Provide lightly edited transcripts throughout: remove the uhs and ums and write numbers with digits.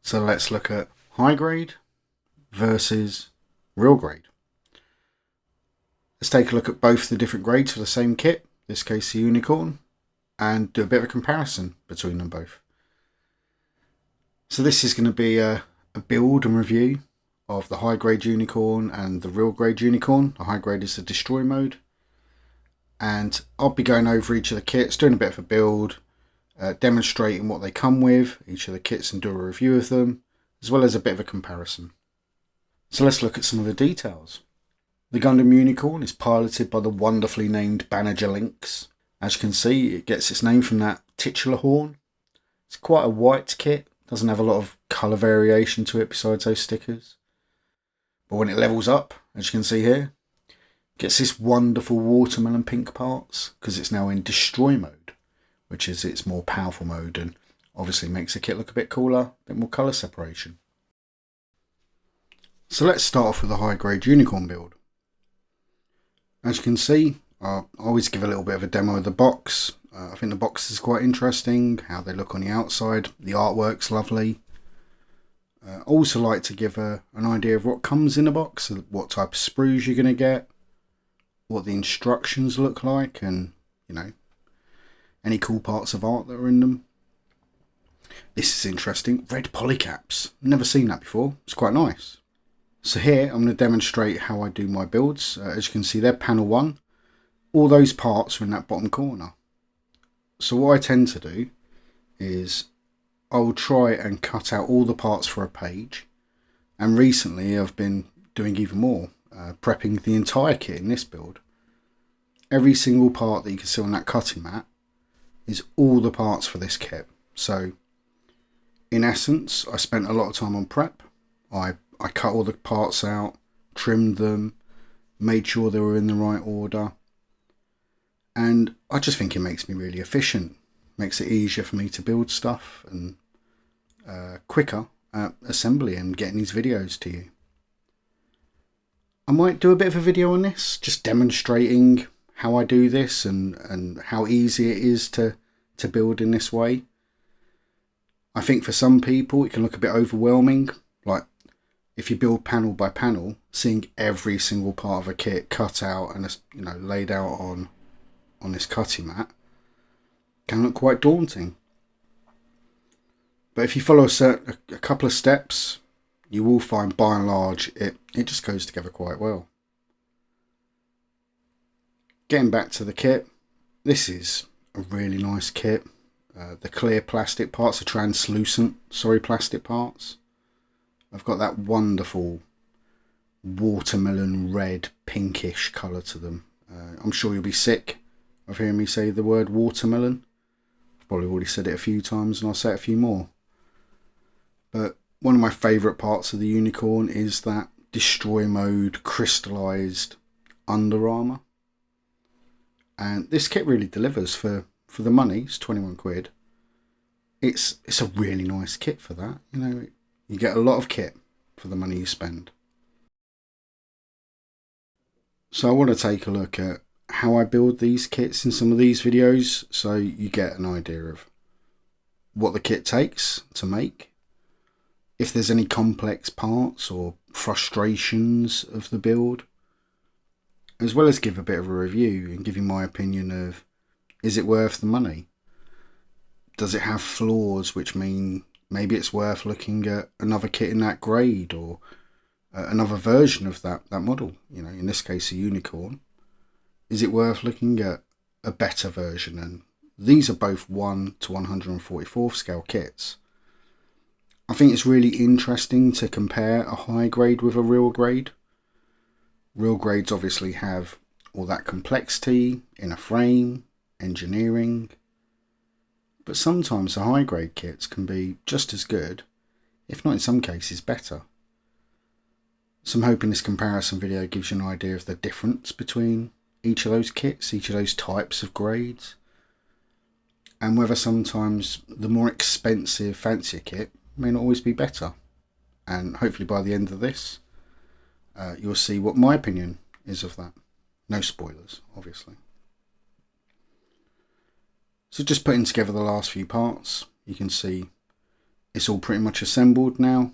So let's look at high grade versus real grade. Let's take a look at both the different grades for the same kit, in this case the Unicorn, and do a bit of a comparison between them both. So this is going to be a build and review of the high grade Unicorn and the real grade Unicorn. The high grade is the destroy mode, and I'll be going over each of the kits, doing a bit of a build, demonstrating what they come with, each of the kits, and do a review of them, as well as a bit of a comparison. So let's look at some of the details. The Gundam Unicorn is piloted by the wonderfully named Banner Lynx. As you can see, it gets its name from that titular horn. It's quite a white kit, doesn't have a lot of colour variation to it besides those stickers. But when it levels up, as you can see here, it gets this wonderful watermelon pink parts because it's now in destroy mode, which is its more powerful mode, and obviously makes the kit look a bit cooler, a bit more colour separation. So let's start off with the high grade Unicorn build. As you can see, I always give a little bit of a demo of the box. I think the box is quite interesting, how they look on the outside. The artwork's lovely. I also like to give an idea of what comes in the box, what type of sprues you're going to get, what the instructions look like, and any cool parts of art that are in them. This is interesting. Red polycaps. Never seen that before. It's quite nice. So here I'm going to demonstrate how I do my builds. As you can see there, panel 1. All those parts are in that bottom corner. So what I tend to do is I will try and cut out all the parts for a page. And recently I've been doing even more, prepping the entire kit in this build. Every single part that you can see on that cutting mat is all the parts for this kit. So in essence, I spent a lot of time on prep. I cut all the parts out, trimmed them, made sure they were in the right order. And I just think it makes me really efficient. Makes it easier for me to build stuff and quicker at assembly and getting these videos to you. I might do a bit of a video on this, just demonstrating how I do this and how easy it is to build in this way. I think for some people it can look a bit overwhelming, like if you build panel by panel, seeing every single part of a kit cut out and laid out on this cutting mat can look quite daunting. But if you follow a couple of steps, you will find by and large it just goes together quite well. Getting back to the kit, this is a really nice kit. The clear plastic parts are translucent, plastic parts. I've got that wonderful watermelon red pinkish colour to them. I'm sure you'll be sick of hearing me say the word watermelon. I've probably already said it a few times and I'll say it a few more. But one of my favourite parts of the Unicorn is that destroy mode crystallised under armour. And this kit really delivers for the money. It's 21 quid. It's a really nice kit for that. You get a lot of kit for the money you spend. So I want to take a look at how I build these kits in some of these videos, so you get an idea of what the kit takes to make, if there's any complex parts or frustrations of the build, as well as give a bit of a review and give you my opinion of, is it worth the money? Does it have flaws which mean maybe it's worth looking at another kit in that grade or another version of that model? In this case a Unicorn. Is it worth looking at a better version? And these are both 1 to 144th scale kits. I think it's really interesting to compare a high grade with a real grade. Real grades obviously have all that complexity in a frame, engineering, but sometimes the high grade kits can be just as good, if not in some cases better. So I'm hoping this comparison video gives you an idea of the difference between each of those kits, each of those types of grades, and whether sometimes the more expensive, fancier kit may not always be better. And hopefully by the end of this, you'll see what my opinion is of that. No spoilers, obviously. So just putting together the last few parts, you can see it's all pretty much assembled now.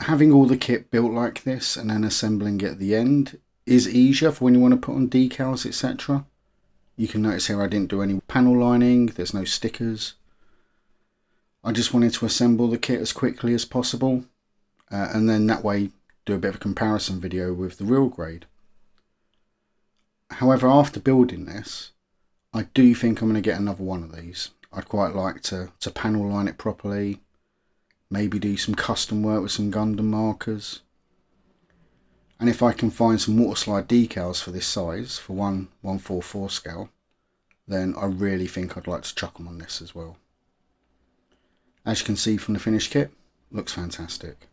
Having all the kit built like this and then assembling it at the end is easier for when you want to put on decals, etc. You can notice here I didn't do any panel lining, there's no stickers. I just wanted to assemble the kit as quickly as possible, and then that way do a bit of a comparison video with the real grade. However, after building this, I do think I'm going to get another one of these. I'd quite like to panel line it properly, maybe do some custom work with some Gundam markers. And if I can find some water slide decals for this size, for 1/144 scale, then I really think I'd like to chuck them on this as well. As you can see from the finished kit, looks fantastic.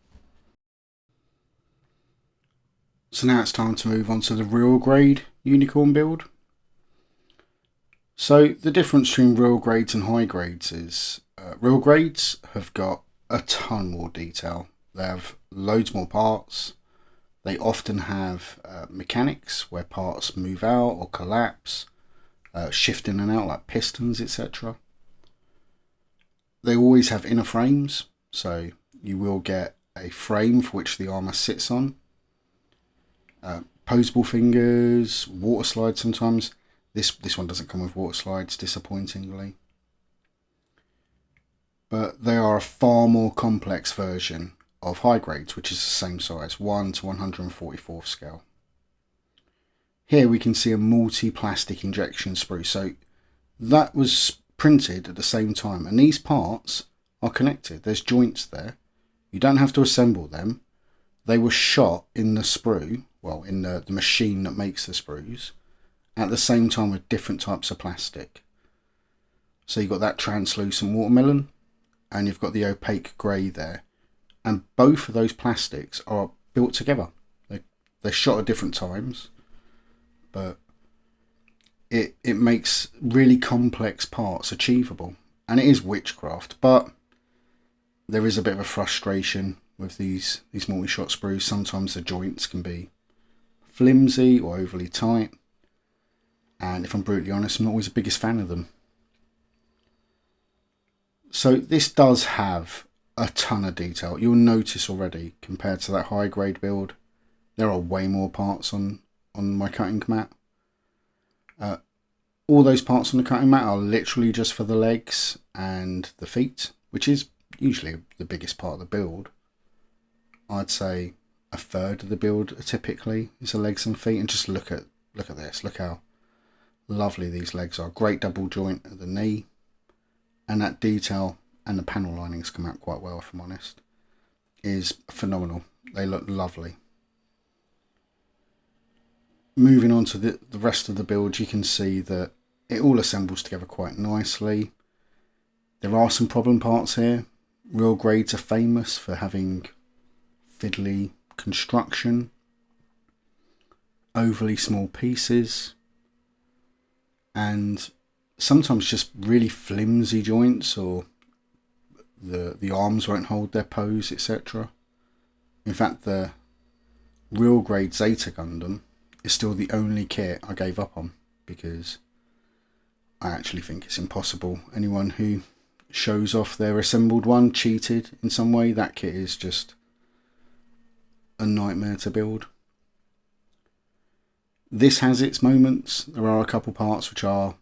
So now it's time to move on to the real grade Unicorn build. So the difference between real grades and high grades is real grades have got a ton more detail. They have loads more parts. They often have mechanics where parts move out or collapse, shift in and out like pistons, etc. They always have inner frames, so you will get a frame for which the armour sits on. Posable fingers, water slides sometimes. This one doesn't come with water slides, disappointingly. But they are a far more complex version of high grades, which is the same size, 1 to 144th scale. Here we can see a multi-plastic injection sprue, so that was printed at the same time, and these parts are connected. There's joints there. You don't have to assemble them. They were shot in the sprue, well, in the machine that makes the sprues, at the same time with different types of plastic. So you've got that translucent watermelon, and you've got the opaque grey there. And both of those plastics are built together. They're shot at different times, but it makes really complex parts achievable. And it is witchcraft, but there is a bit of a frustration with these multi-shot sprues. Sometimes the joints can be flimsy or overly tight, and if I'm brutally honest, I'm not always the biggest fan of them. So this does have a ton of detail. You'll notice already, compared to that high grade build, there are way more parts on my cutting mat. All those parts on the cutting mat are literally just for the legs and the feet, which is usually the biggest part of the build. I'd say a third of the build typically is the legs and feet. And just look at this. Look how lovely these legs are. Great double joint at the knee, and that detail and the panel linings come out quite well, if I'm honest. Is phenomenal. They look lovely. Moving on to the rest of the build, you can see that it all assembles together quite nicely. There are some problem parts here. Real grades are famous for having fiddly construction, overly small pieces, and sometimes just really flimsy joints, or the arms won't hold their pose, etc. In fact, the real grade Zeta Gundam is still the only kit I gave up on, because I actually think it's impossible. Anyone who shows off their assembled one cheated in some way. That kit is just a nightmare to build. This has its moments. There are a couple parts which are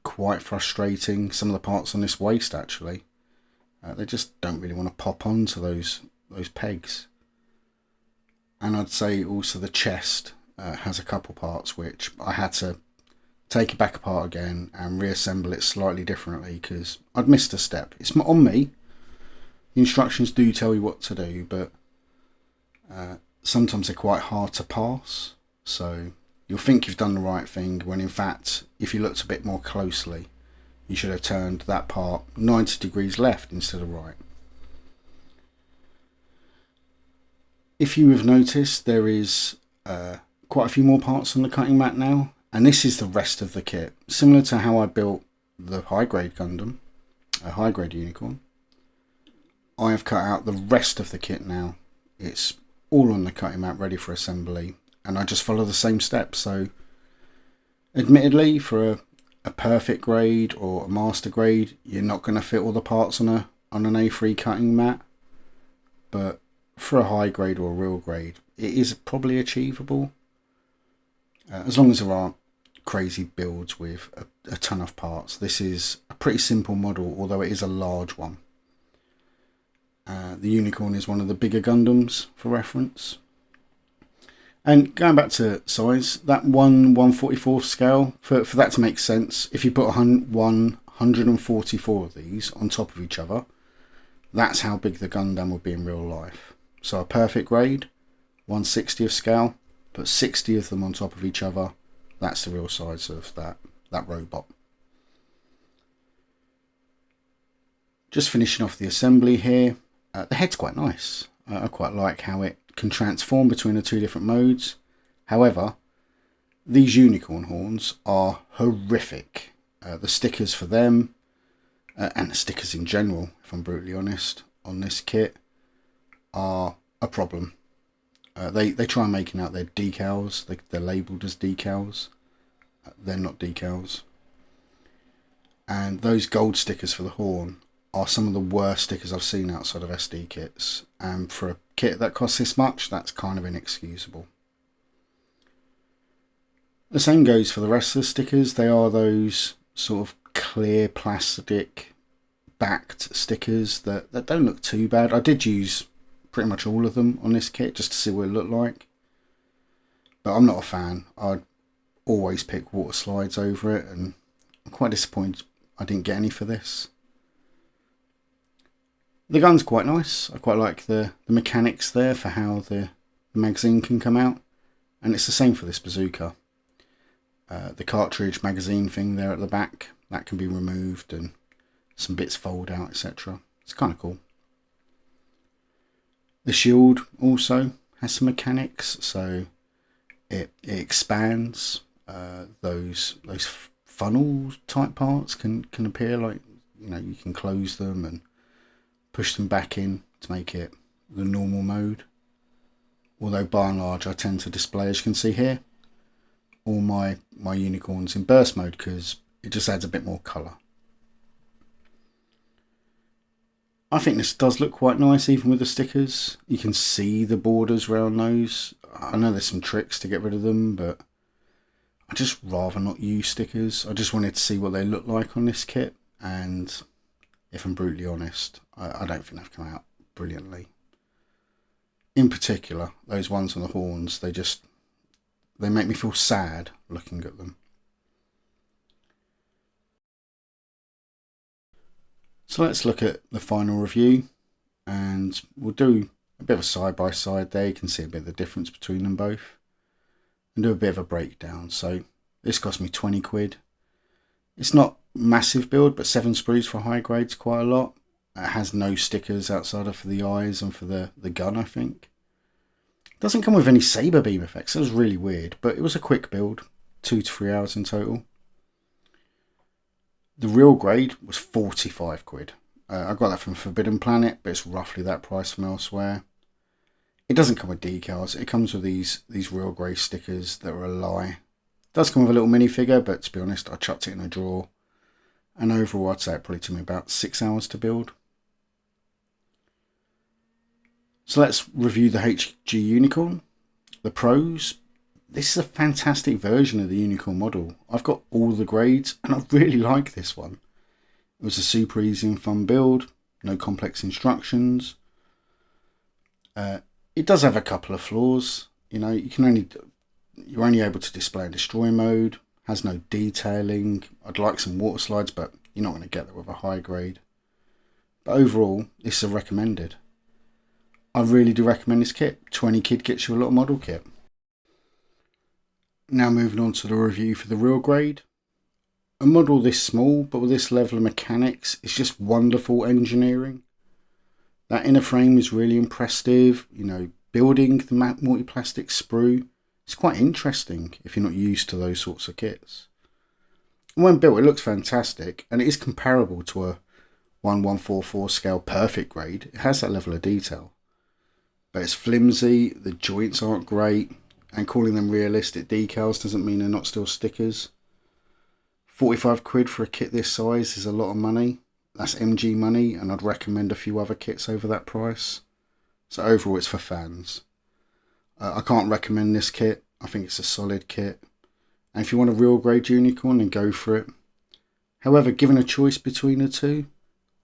quite frustrating. Some of the parts on this waist, actually, they just don't really want to pop onto those pegs. And I'd say also the chest has a couple parts which I had to take it back apart again and reassemble it slightly differently because I'd missed a step. It's not on me. The instructions do tell you what to do, but sometimes they're quite hard to pass. So you'll think you've done the right thing when in fact, if you looked a bit more closely, you should have turned that part 90 degrees left instead of right. If you have noticed, there is quite a few more parts on the cutting mat now, and this is the rest of the kit. Similar to how I built the high grade Gundam, a high grade Unicorn, I have cut out the rest of the kit now. It's all on the cutting mat ready for assembly, and I just follow the same steps. So admittedly, for a perfect grade or a master grade, you're not going to fit all the parts on an A3 cutting mat. But for a high grade or a real grade, it is probably achievable. As long as there aren't crazy builds with a ton of parts. This is a pretty simple model, although it is a large one. The Unicorn is one of the bigger Gundams for reference. And going back to size, that 1/144th scale, for that to make sense, if you put 144 of these on top of each other, that's how big the Gundam would be in real life. So a perfect grade, 1/60th scale, put 60 of them on top of each other, that's the real size of that robot. Just finishing off the assembly here. The head's quite nice. I quite like how it can transform between the two different modes. However, these unicorn horns are horrific. The stickers for them, and the stickers in general, if I'm brutally honest, on this kit are a problem. They try making out their decals. They're labelled as decals. They're not decals. And those gold stickers for the horn are some of the worst stickers I've seen outside of SD kits. And for a kit that costs this much, that's kind of inexcusable. The same goes for the rest of the stickers. They are those sort of clear plastic backed stickers that don't look too bad. I did use pretty much all of them on this kit just to see what it looked like. But I'm not a fan. I'd always pick water slides over it, and I'm quite disappointed I didn't get any for this. The gun's quite nice. I quite like the mechanics there for how the magazine can come out. And it's the same for this bazooka. The cartridge magazine thing there at the back, that can be removed and some bits fold out, etc. It's kind of cool. The shield also has some mechanics, so it expands. Those funnel type parts can appear, like, you know, you can close them and push them back in to make it the normal mode. Although by and large I tend to display, as you can see here, all my unicorns in burst mode because it just adds a bit more colour. I think this does look quite nice even with the stickers. You can see the borders around those. I know there's some tricks to get rid of them, but I just rather not use stickers. I just wanted to see what they look like on this kit, and if I'm brutally honest, I don't think they've come out brilliantly. In particular, those ones on the horns, they make me feel sad looking at them. So let's look at the final review, and we'll do a bit of a side by side there. You can see a bit of the difference between them both, and do a bit of a breakdown. So this cost me 20 quid. It's not massive build, but 7 sprues for high grades quite a lot. It has no stickers outside of for the eyes and for the gun, I think. It doesn't come with any saber beam effects. That was really weird, but it was a quick build, 2 to 3 hours in total. The real grade was 45 quid. I got that from Forbidden Planet, but it's roughly that price from elsewhere. It doesn't come with decals. It comes with these real grey stickers that are a lie. It does come with a little minifigure, but to be honest, I chucked it in a drawer. And overall, I'd say it probably took me about 6 hours to build. So let's review the RG Unicorn. The pros. This is a fantastic version of the Unicorn model. I've got all the grades and I really like this one. It was a super easy and fun build, no complex instructions. It does have a couple of flaws. You know, you're only able to display in destroy mode, has no detailing. I'd like some water slides, but you're not going to get that with a high grade. But overall, this is a recommended. I really do recommend this kit. 20 quid gets you a little model kit. Now moving on to the review for the real grade. A model this small, but with this level of mechanics, it's just wonderful engineering. That inner frame is really impressive. You know, building the multi-plastic sprue, it's quite interesting if you're not used to those sorts of kits. And when built, it looks fantastic, and it is comparable to a 1/144 scale perfect grade. It has that level of detail. But it's flimsy, the joints aren't great, and calling them realistic decals doesn't mean they're not still stickers. 45 quid for a kit this size is a lot of money. That's MG money, and I'd recommend a few other kits over that price. So overall it's for fans. I can't recommend this kit. I think it's a solid kit. And if you want a real grade unicorn, then go for it. However, given a choice between the two,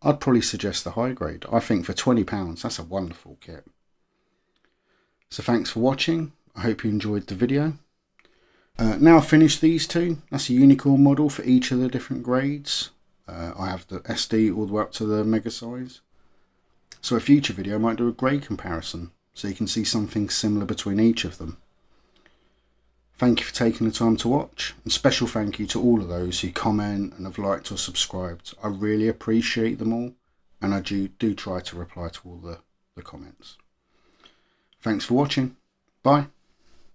I'd probably suggest the high grade. I think for £20, that's a wonderful kit. So thanks for watching. I hope you enjoyed the video. Now I've finished these two. That's a unicorn model for each of the different grades. I have the SD all the way up to the mega size. So a future video I might do a grade comparison, so you can see something similar between each of them. Thank you for taking the time to watch, and special thank you to all of those who comment and have liked or subscribed. I really appreciate them all, and I do try to reply to all the comments. Thanks for watching. Bye.